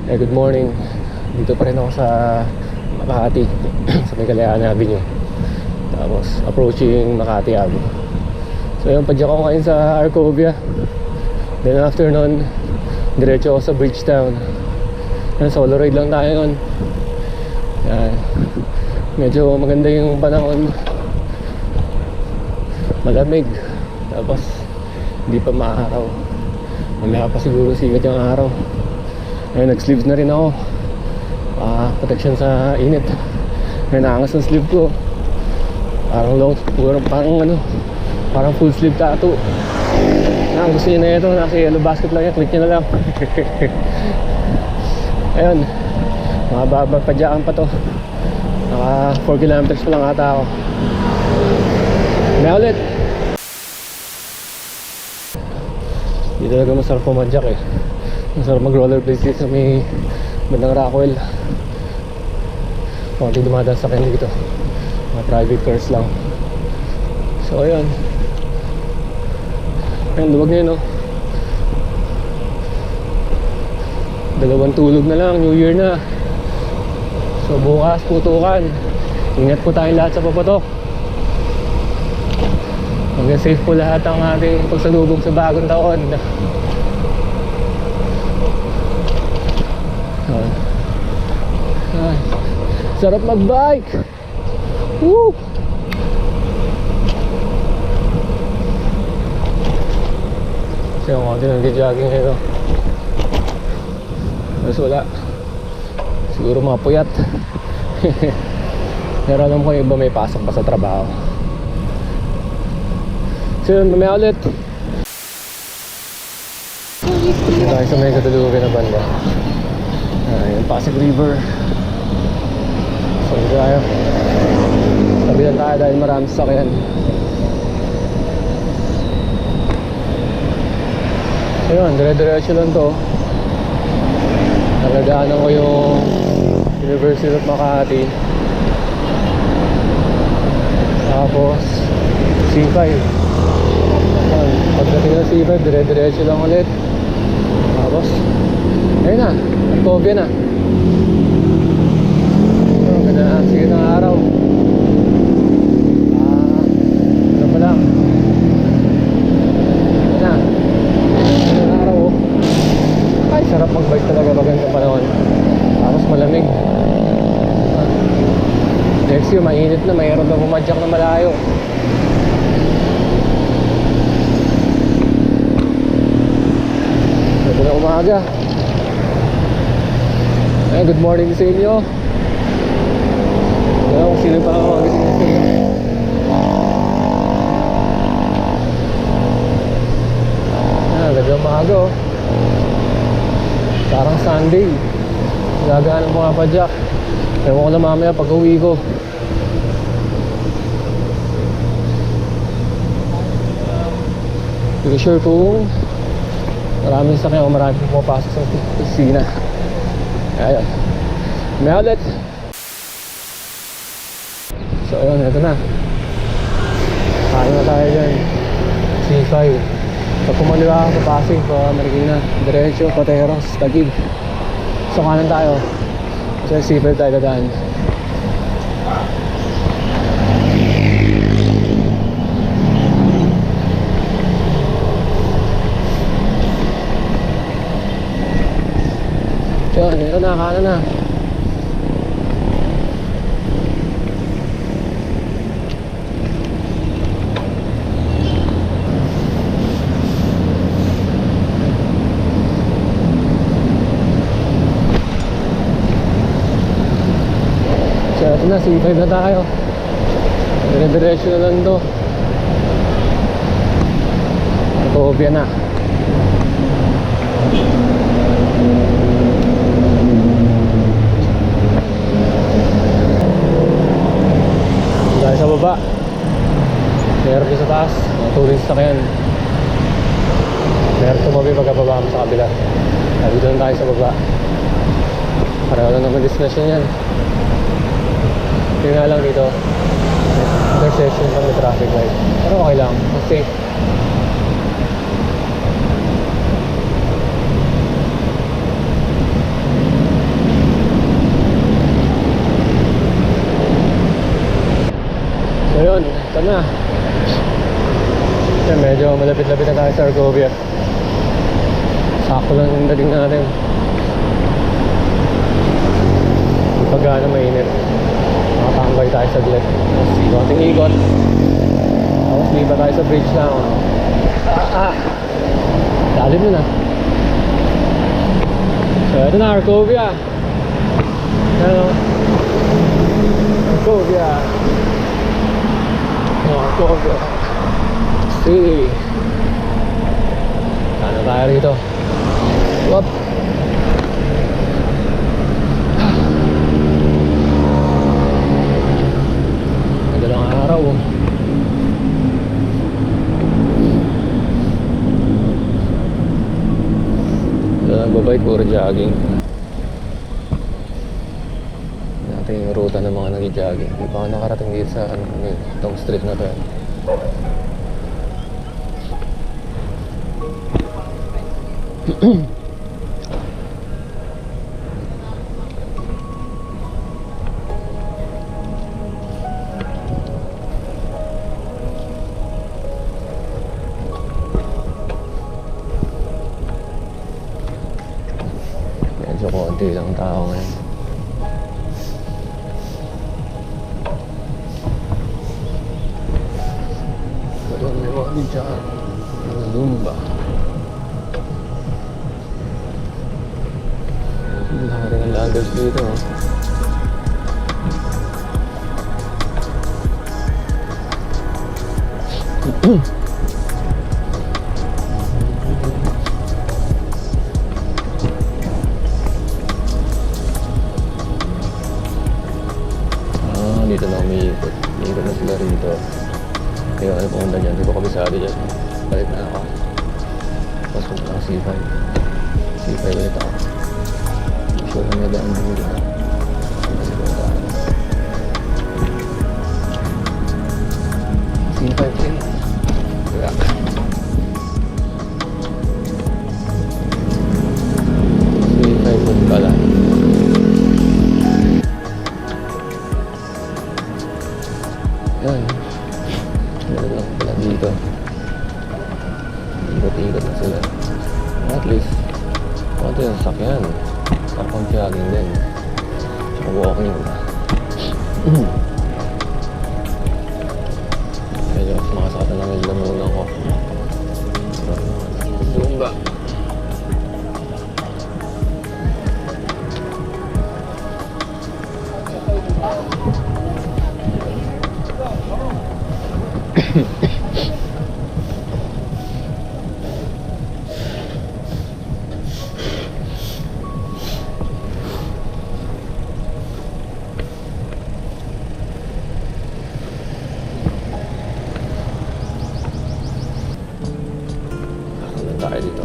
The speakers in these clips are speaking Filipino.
Good morning. Dito pa rin ako sa Makati sa may Kalayaan Avenue. Tapos approaching Makati Ave. So yun, padyak ako ngayon sa Arcovia. Then after nun, diretso ako sa Bridgetown. Solo ride lang tayo nun. Yan. Medyo maganda yung panahon. Malamig. Tapos hindi pa maaraw. Wala pa siguro sigat yung araw. Ngayon nag-sleeves na rin ako. Protection sa init. Ngayon naangas ng sleeve ko. Parang long, parang full sleeve tattoo. Gusto niyo na ito, nasa yellow basket lang yan, click nyo na lang. Ayun, mga babapadyakan pa to. Naka 4 kilometers pa lang ata ako. May ulit. Dito talaga masarap pumadyak eh. Masarap mag rollerblades dito sa may bandang Rockwell. Konti dumadaan sa akin dito. Mga private cars lang. So ayun. Ayun, luwag na yun, no? Dalawang tulog na lang, New Year na. So bukas, putukan. Ingat po tayong lahat sa papatok. Hanggang safe po lahat ang ating pagsalubong sa bagong taon. Ay, sarap mag-bike. Woo! Kasi yung konti nag-jogging ngayon. Mas wala. Siguro mga puyat. Pero alam ko yung iba may pasok pa sa trabaho. So yun, mamaya ulit. Dito tayo sa may katulugan na banda. Yung Pasig River. So dito tayo. Tabihan tayo dahil marami sasakyan. Ayun, dire-diretso lang to. Nagdaanan ko yung University of Makati. Tapos C5. Pagdating ng C5, dire-diretso lang ulit. Tapos ayun na, Arcovia na. Ganda na, sige ng araw. Ano pa lang. Ayun na, sige ng araw. Ay, sarap mag-bike talaga pag ganito panahon. Tapos malamig. Next year, mainit na, mayroon na pumadyak na malayo. Ito na umaga. Ay, good morning sa inyo. Kaya kung sino pa ako magising sa inyo. Ganda umaga oh. Parang Sunday. Gagaan ng mga padyak. Ewan ko na mamaya pag uwi ko. Hindi ko sure kung maraming sakyan o maraming pumapasok sa kusina. Ayun. May ulit. So ayun, ito na. Kain na tayo dyan. C5. Pag kumaliwa ka sa Pasig, pa Marikina, diretso, Pateros, Taguig. So kanan tayo. Kasi C5 tayo dadaan. So dito na, kanan na. Ito na, C5 na tayo. Dire-diretso na lang to. Arcovia na. Dahil sa baba, meron din sa taas, mga tourist na kayan. Meron tumabi pagkababa mo sa kabila. Dito lang tayo sa baba. Pareho lang naman destination yan. Yun nga lang dito, intersection pa may traffic light. Pero okay lang, mas safe. na. Yan, medyo malapit-lapit na tayo sa Argovia. Sakto lang yung dating natin. Pagka mainit, makatambay tayo sa glit. Tapos konting ikot. Tapos lipa tayo sa bridge na. Lalim yun ah. So ito na, Argovia. Ano? Argovia. Argovia. See. Sana tayo rito. Whoop. Madalang araw. Nagbabike, puro jogging. Natin yung ruta ng mga nag-jogging. Hindi pa ako nakarating dito sa itong street na to. Medyo konti lang tao ngayon. Doon may mga dyan. Zumba. Lahat ng landers dito. Dito na umiikot. Umiikot na sila rito. Kaya ano pumunta dyan. Dito kabisado dyan. Balik na ako. Tapos punta ako C5. C5 ulit ako. Sure na may daan din dito. C5 din. Kaya. C5 din pala. Yan. Meron lang pala dito. Ikot-ikot na sila. At least, konti yung sakyan. Tapang jogging din. Tsaka walking. Medyo makasakatan lang yung lamunan ko. Zumba. Tayo dito.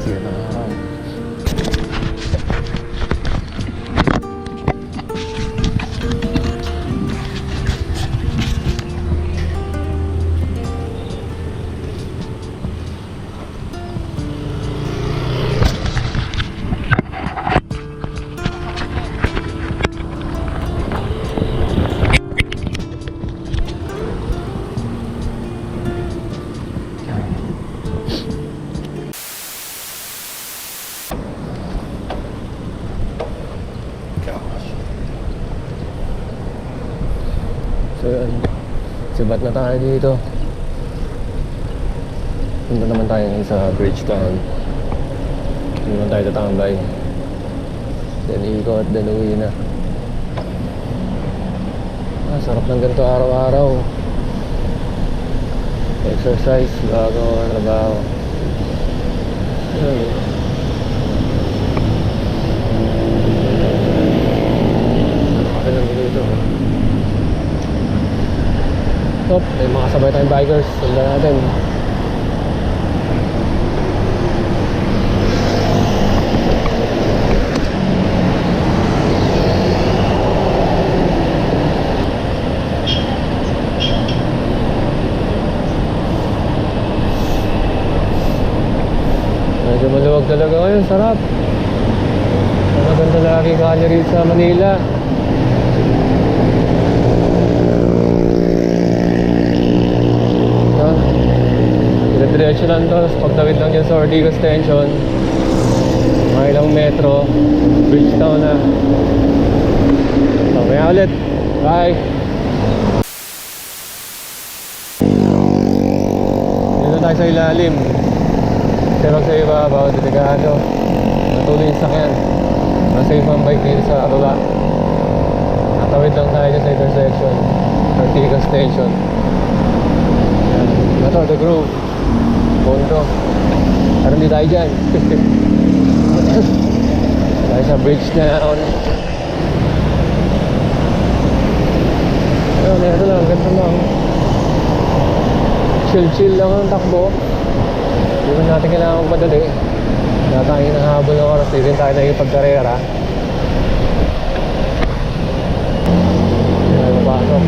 Sige na araw. So yun, sibat na tayo dito. Punta naman tayo ngayon sa Bridgetown. Hindi naman tayo tatambay. Then ikot, then uwi na. Sarap ng ganito araw-araw. Exercise bago trabaho. Ayun. Napakasal lang dito. Top, may mga sabay tayong bikers. Sundan natin. Medyo maluwag talaga ngayon, sarap. Maganda lagi kanya rin sa Manila. Diretso lang to, tapos pagtawid lang dyan sa Ortigas Extension, mga ilang metro, Bridgetown na. So, kaya ulit. Bye! Dito tayo sa ilalim. Kasi pag sa iba, bawat delikado. Natuloy yung sakyan. Nasa ibang bike dito sa baba. Natawid lang tayo sa intersection, Ortigas Extension. Ito, The Grove. Pondo. Pero hindi tayo dyan. Tayo sa Bridgetown. Ayun, ito lang. Ganda lang. Chill lang ang takbo. Hindi mo natin kailangan magmadali. Wala tayong nahabol ng oras. Hindi rin tayo na yung pagkarera. Ayan, mapasok.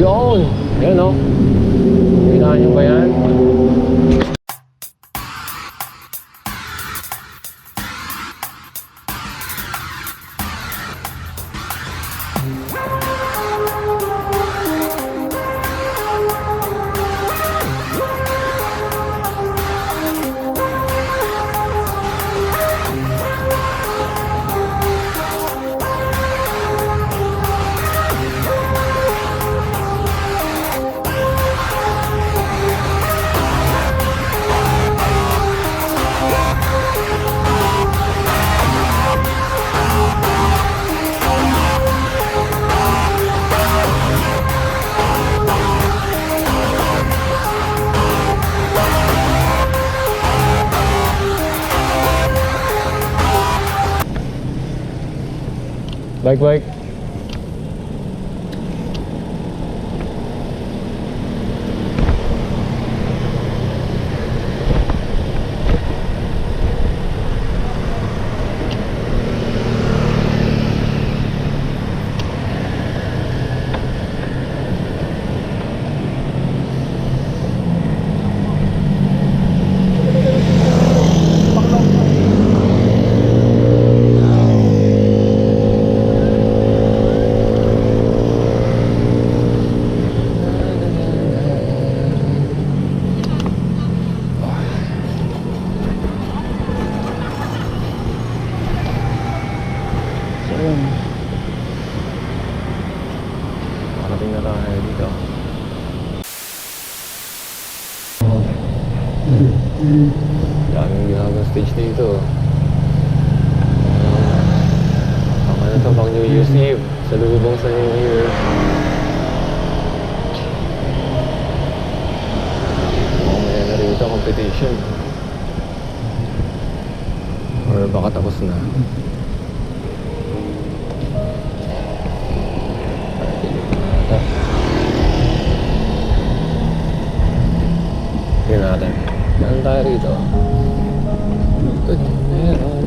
Yun! Ayan o. Kailangan nyo ba yan? Bike. Parating na tayo dito. Daming ginagawa stage dito. Ako na ito pang New Year's Eve. Sa lubong sa New Year. Mamaya na rin ito competition. Or baka tapos na. Tingnan natin. Saan tayo rito? Meron.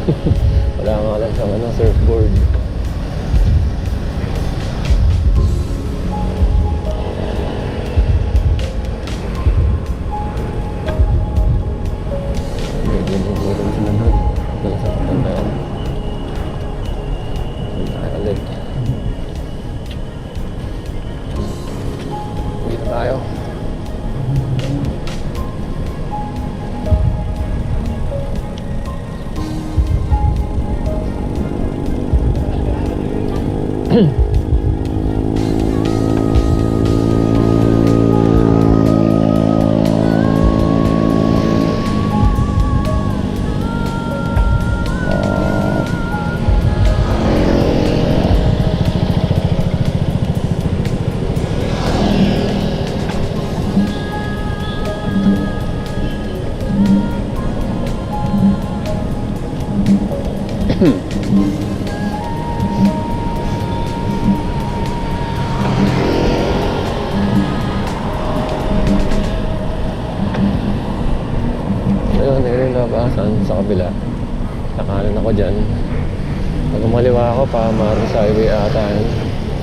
Wala nga lang siyang ano, surfboard. Medyo nagulong sila nun. Dala sa patandaan. Nakakalit. Dito tayo. Ayun, ayun labasan sa kabila. Nakanan ako dyan. Pag umaliwa ako, pamaro sa highway ata yun.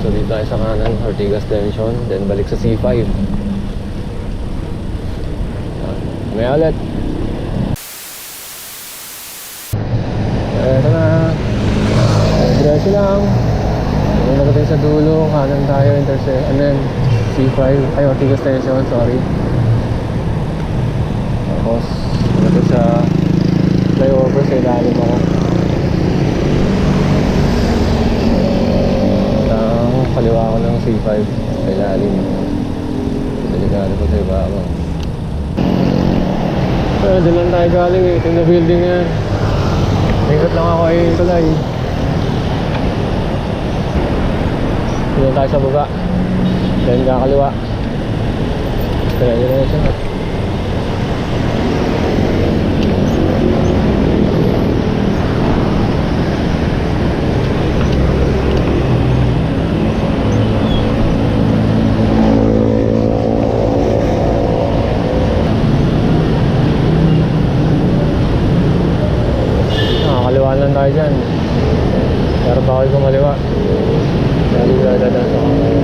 So dito tayo sa kanan, Ortigas Extension. Then balik sa C5. May ulit. Eto na. Diretso lang. Ngayon nagdating sa dulo. Kanan tayo, intersect. And then C5. Ay, Ortigas Extension, sorry. Tapos ito sa flyover sa ilalim ako. Ang kaliwa ko ng C5 sa ilalim. Delikado ko sa ibabaw. Doon lang tayo galing eh. Ito yung building na yan. Ikot lang ako ay tulay. Doon tayo sa baba. Then kakaliwa. Diretso na. Tayo dyan pero bawal kumaliwa dahil dadaan sa kamay.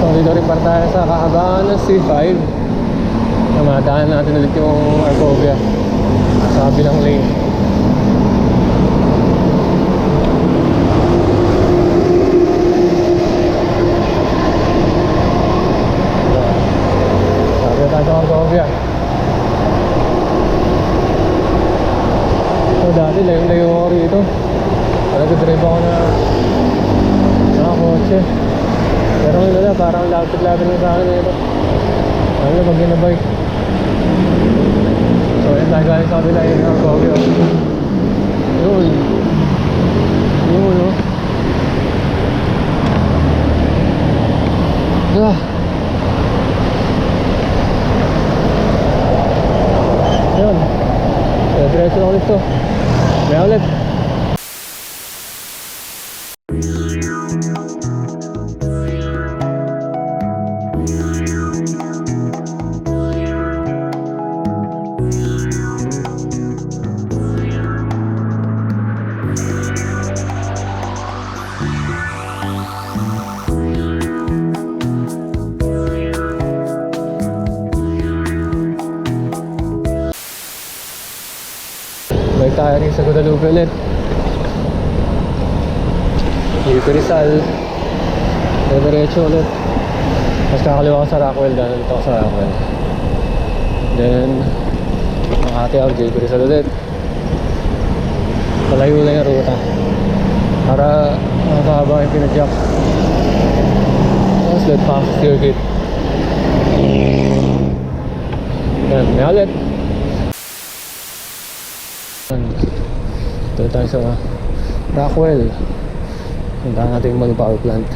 So dito rin para tayo sa kahabaan ng C5. Namadaan natin ulit yung Arcovia sa kabilang lane. Sabi tayo sa Arcovia. Dati layo-layo ako rito. Nag-drive ako na kotse. Pero ngayon na parang lapit-lapit na sa akin ito. Ano na pag ginabike. So yun tayo galing sa kabila yun ang Arcovia. Yun. Yun o. Yun. Diretso lang ulit to. May ulit. Balik tayo rin sa Guadalupe ulit. Dito Rizal. Diretso ulit. Tapos kakaliwa ko sa Rockwell. Dahil dito ako sa Rockwell. Then Makati ako, dito Rizal ulit. Malayo lang yung ruta para makakahaba yung pinadyak. Tapos let pa sa circuit. Yan, may ulit. Ito tayo sa Rockwell. Puntahan natin yung power plant.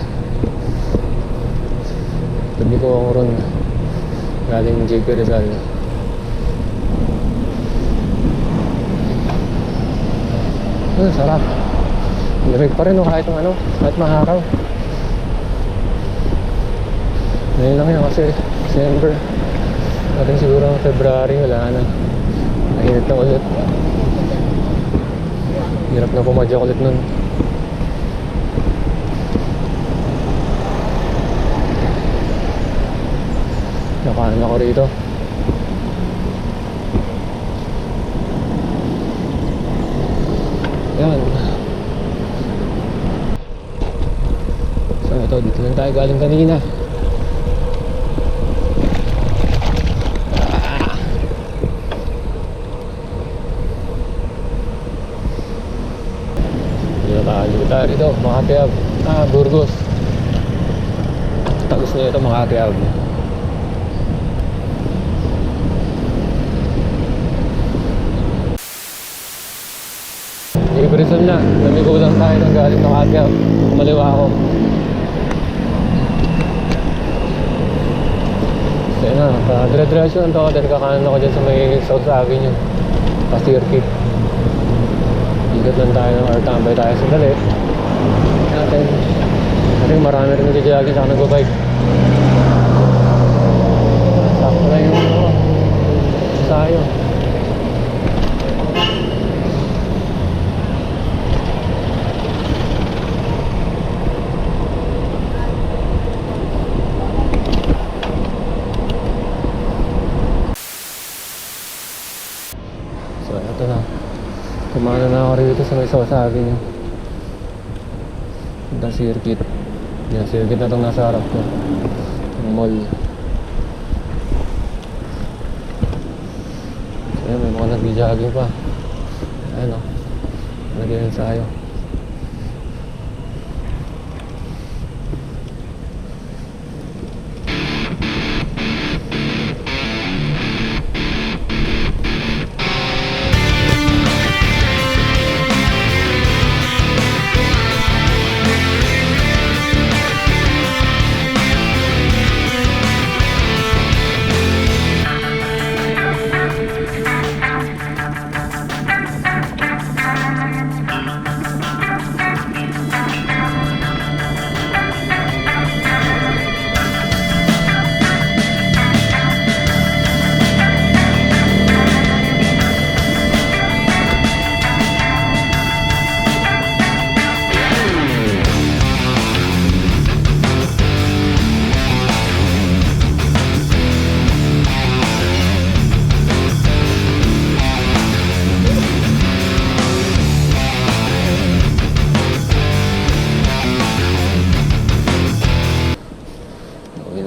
Tabi ko ang ron galing JP Rizal. Sarap. Lamig pa rin kahit ano, kahit maharaw. Ngayon lang yun kasi December. Natin siguro ng February, wala na. Mainit na ulit. Hirap na pumadyak ulit nun. Nakahan ako rito. Yan. So ito, dito lang tayo galing kanina. Dito tayo dito, Makati Ave. Burgos. Tagos na ito, Makati Ave. Ibrison na, namigo lang tayo ng galing Makati Ave. Kumaliwa ako. So yun na, dire-diretso lang ito. Then kakanan ako dyan sa may South Avenue, pa-circuit. Ikot lang tayo ng or tambay tayo sandali natin. I think marami rin nagja-jogging saka nag-bike. Sakto na yung sayo. So ito na, kumana na ako rito sa may South Avenue. Ito circuit. Yan, circuit na itong nasa harap ko. Yung mall. So yan, may mga nag-jogging pa. Ayan o, nag-ensayo.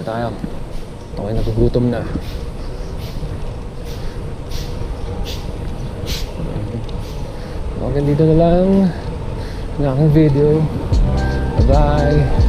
Tayo. Ako'y nagugutom na. Okay, dito na lang ang aking video. Bye-bye.